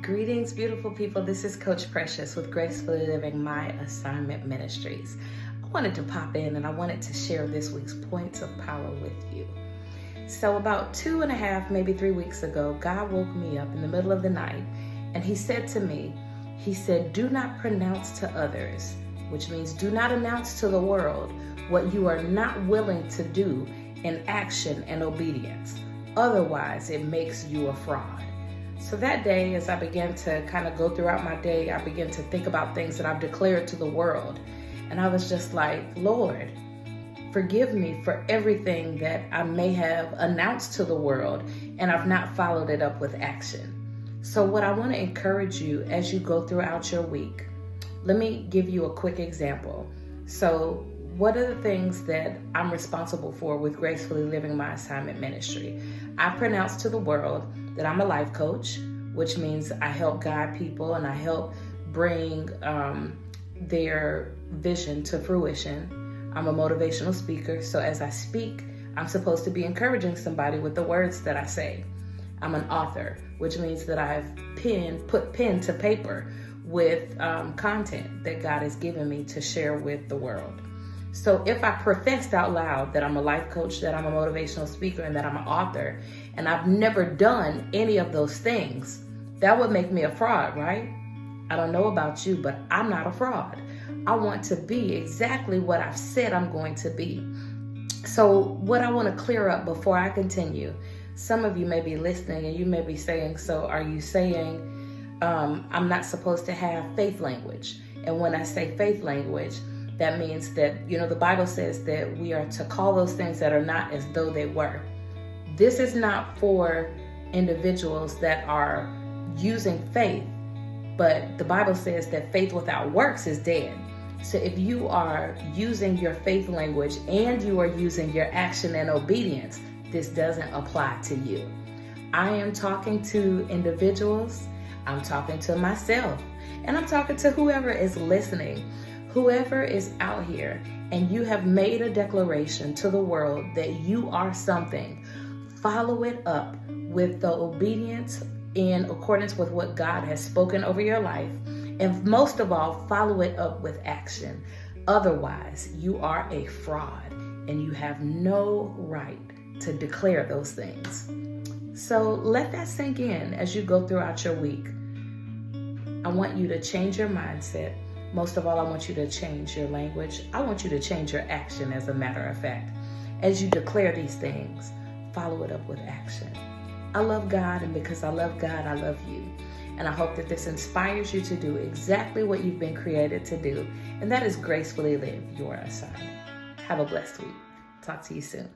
Greetings, beautiful people. This is Coach Precious with Gracefully Living My Assignment Ministries. I wanted to pop in and I wanted to share this week's points of power with you. So about 2.5, maybe 3 weeks ago, God woke me up in the middle of the night and he said to me, he said, do not pronounce to others, which means do not announce to the world what you are not willing to do in action and obedience. Otherwise, it makes you a fraud. So that day, as I began to kind of go throughout my day, I began to think about things that I've declared to the world. And I was just like, Lord, forgive me for everything that I may have announced to the world and I've not followed it up with action. So what I want to encourage you as you go throughout your week, let me give you a quick example. So what are the things that I'm responsible for with Gracefully Living My Assignment Ministry? I pronounce to the world that I'm a life coach, which means I help guide people and I help bring their vision to fruition. I'm a motivational speaker, so as I speak, I'm supposed to be encouraging somebody with the words that I say. I'm an author, which means that I've put pen to paper with content that God has given me to share with the world. So if I professed out loud that I'm a life coach, that I'm a motivational speaker, and that I'm an author, and I've never done any of those things, that would make me a fraud, right? I don't know about you, but I'm not a fraud. I want to be exactly what I've said I'm going to be. So what I want to clear up before I continue, some of you may be listening and you may be saying, so are you saying I'm not supposed to have faith language? And when I say faith language, that means that, the Bible says that we are to call those things that are not as though they were. This is not for individuals that are using faith, but the Bible says that faith without works is dead. So if you are using your faith language and you are using your action and obedience, this doesn't apply to you. I am talking to individuals, I'm talking to myself, and I'm talking to whoever is listening. Whoever is out here and you have made a declaration to the world that you are something, follow it up with the obedience in accordance with what God has spoken over your life. And most of all, follow it up with action. Otherwise, you are a fraud and you have no right to declare those things. So let that sink in as you go throughout your week. I want you to change your mindset. Most of all, I want you to change your language. I want you to change your action, as a matter of fact. As you declare these things, follow it up with action. I love God, and because I love God, I love you. And I hope that this inspires you to do exactly what you've been created to do, and that is gracefully live your assignment. Have a blessed week. Talk to you soon.